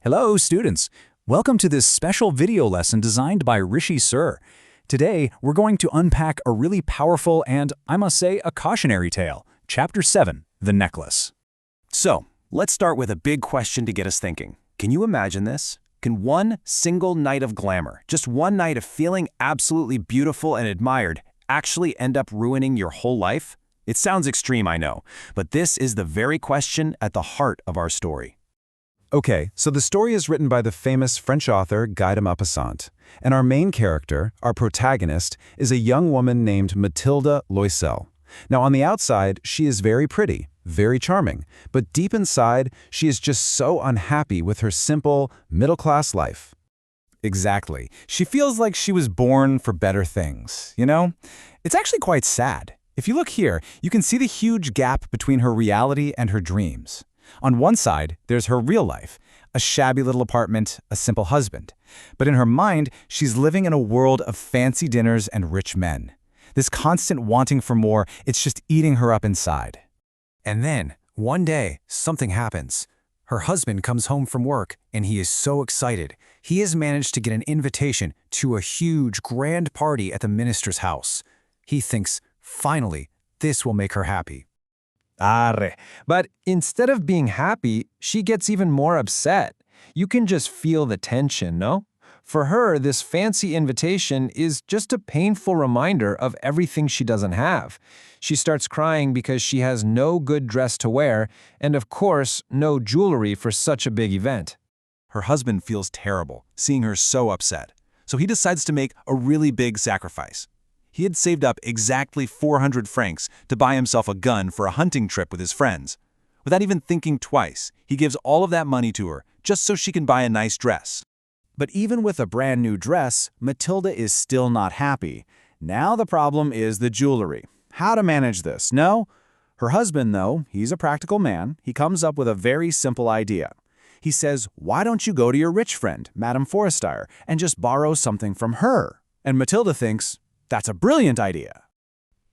Hello, students! Welcome to this special video lesson designed by Rishi Sir. Today, we're going to unpack a really powerful and, I must say, a cautionary tale. Chapter 7, The Necklace. So, let's start with a big question to get us thinking. Can you imagine this? Can one single night of glamour, just one night of feeling absolutely beautiful and admired, actually end up ruining your whole life? It sounds extreme, I know, but this is the very question at the heart of our story. Okay, so the story is written by the famous French author Guy de Maupassant, and our main character, our protagonist, is a young woman named Mathilde Loisel. Now, on the outside, she is very pretty, very charming, but deep inside, she is just so unhappy with her simple, middle-class life. Exactly. She feels like she was born for better things, you know? It's actually quite sad. If you look here, you can see the huge gap between her reality and her dreams. On one side, there's her real life, a shabby little apartment, a simple husband. But in her mind, she's living in a world of fancy dinners and rich men. This constant wanting for more, it's just eating her up inside. And then, one day, something happens. Her husband comes home from work, and he is so excited. He has managed to get an invitation to a huge, grand party at the minister's house. He thinks, finally, this will make her happy. Arre. But instead of being happy, she gets even more upset. You can just feel the tension, no? For her, this fancy invitation is just a painful reminder of everything she doesn't have. She starts crying because she has no good dress to wear, and of course, no jewelry for such a big event. Her husband feels terrible, seeing her so upset. So he decides to make a really big sacrifice. He had saved up exactly 400 francs to buy himself a gun for a hunting trip with his friends. Without even thinking twice, he gives all of that money to her just so she can buy a nice dress. But even with a brand new dress, Mathilde is still not happy. Now the problem is the jewelry. How to manage this? No? Her husband, though, he's a practical man. He comes up with a very simple idea. He says, why don't you go to your rich friend, Madame Forestier, and just borrow something from her? And Mathilde thinks, that's a brilliant idea.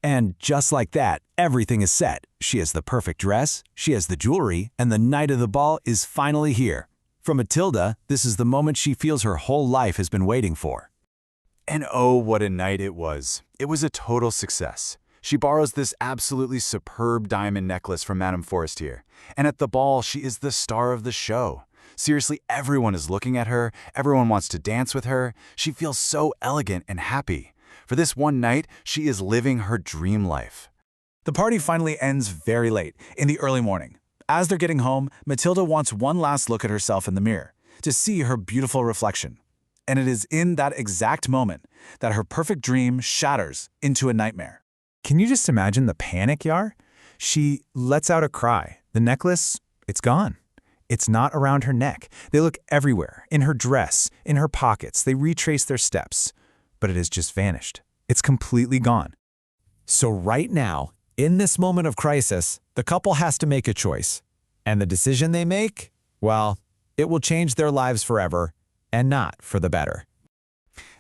And just like that, everything is set. She has the perfect dress, she has the jewelry, and the night of the ball is finally here. For Mathilde, this is the moment she feels her whole life has been waiting for. And oh, what a night it was. It was a total success. She borrows this absolutely superb diamond necklace from Madame Forestier. And at the ball, she is the star of the show. Seriously, everyone is looking at her. Everyone wants to dance with her. She feels so elegant and happy. For this one night, she is living her dream life. The party finally ends very late, in the early morning. As they're getting home, Mathilde wants one last look at herself in the mirror, to see her beautiful reflection. And it is in that exact moment that her perfect dream shatters into a nightmare. Can you just imagine the panic, Yar? She lets out a cry. The necklace, it's gone. It's not around her neck. They look everywhere, in her dress, in her pockets. They retrace their steps. But it has just vanished. It's completely gone. So right now, in this moment of crisis, the couple has to make a choice. And the decision they make, well, it will change their lives forever, and not for the better.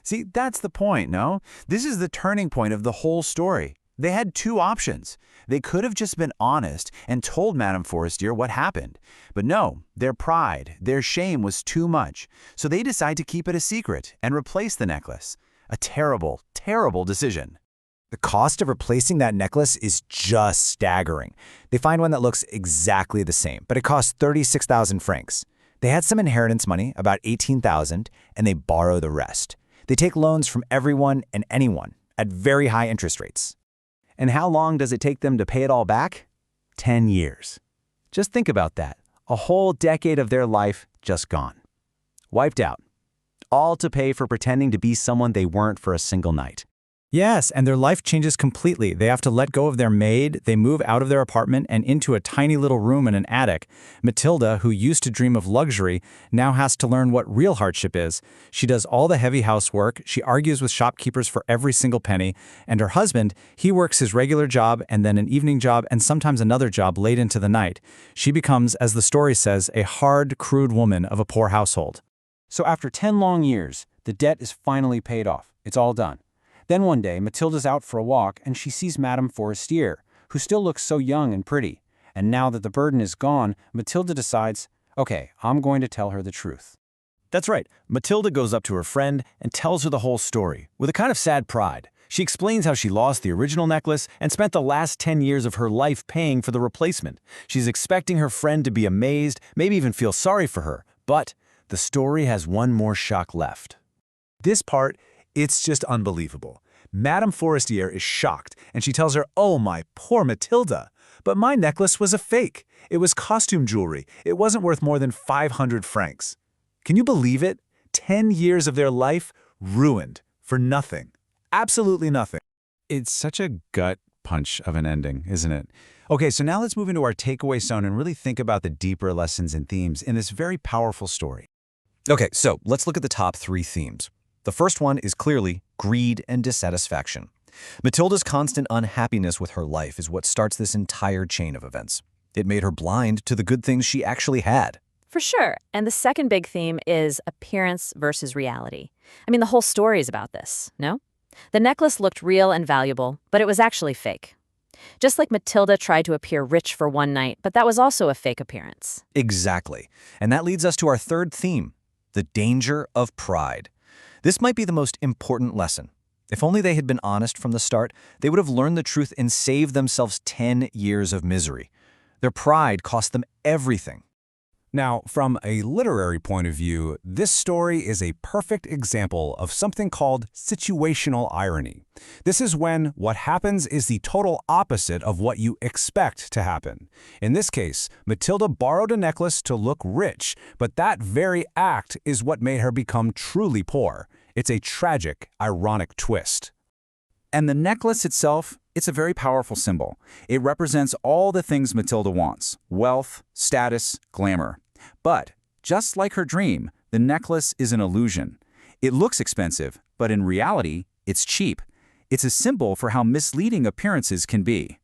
See, that's the point, no? This is the turning point of the whole story. They had two options. They could have just been honest and told Madame Forestier what happened. But no, their pride, their shame was too much. So they decide to keep it a secret and replace the necklace. A terrible, terrible decision. The cost of replacing that necklace is just staggering. They find one that looks exactly the same, but it costs 36,000 francs. They had some inheritance money, about 18,000, and they borrow the rest. They take loans from everyone and anyone at very high interest rates. And how long does it take them to pay it all back? 10 years. Just think about that. A whole decade of their life just gone. Wiped out. All to pay for pretending to be someone they weren't for a single night. Yes, and their life changes completely. They have to let go of their maid, they move out of their apartment and into a tiny little room in an attic. Mathilde, who used to dream of luxury, now has to learn what real hardship is. She does all the heavy housework, she argues with shopkeepers for every single penny, and her husband, he works his regular job and then an evening job and sometimes another job late into the night. She becomes, as the story says, a hard, crude woman of a poor household. So after 10 long years, the debt is finally paid off. It's all done. Then one day, Mathilde's out for a walk and she sees Madame Forestier, who still looks so young and pretty. And now that the burden is gone, Mathilde decides, Okay, I'm going to tell her the truth. That's right. Matilda goes up to her friend and tells her the whole story, with a kind of sad pride. She explains how she lost the original necklace and spent the last 10 years of her life paying for the replacement. She's expecting her friend to be amazed, maybe even feel sorry for her. But the story has one more shock left. This part, it's just unbelievable. Madame Forestier is shocked, and she tells her, "Oh, my poor Matilda. But my necklace was a fake. It was costume jewelry. It wasn't worth more than 500 francs. Can you believe it? 10 years of their life ruined for nothing. Absolutely nothing." It's such a gut punch of an ending, isn't it? Okay, so now let's move into our takeaway zone and really think about the deeper lessons and themes in this very powerful story. Okay, so let's look at the top 3 themes. The first one is clearly greed and dissatisfaction. Matilda's constant unhappiness with her life is what starts this entire chain of events. It made her blind to the good things she actually had. For sure. And the second big theme is appearance versus reality. I mean, the whole story is about this, no? The necklace looked real and valuable, but it was actually fake. Just like Matilda tried to appear rich for one night, but that was also a fake appearance. Exactly. And that leads us to our third theme, the danger of pride. This might be the most important lesson. If only they had been honest from the start, they would have learned the truth and saved themselves 10 years of misery. Their pride cost them everything. Now, from a literary point of view, this story is a perfect example of something called situational irony. This is when what happens is the total opposite of what you expect to happen. In this case, Matilda borrowed a necklace to look rich, but that very act is what made her become truly poor. It's a tragic, ironic twist. And the necklace itself, it's a very powerful symbol. It represents all the things Matilda wants: wealth, status, glamour. But just like her dream, the necklace is an illusion. It looks expensive, but in reality, it's cheap. It's a symbol for how misleading appearances can be.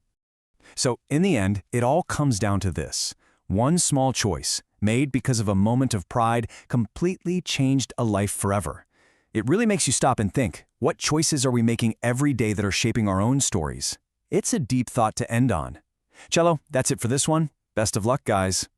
So in the end, it all comes down to this. One small choice, made because of a moment of pride, completely changed a life forever. It really makes you stop and think, what choices are we making every day that are shaping our own stories? It's a deep thought to end on. Cello, that's it for this one. Best of luck, guys.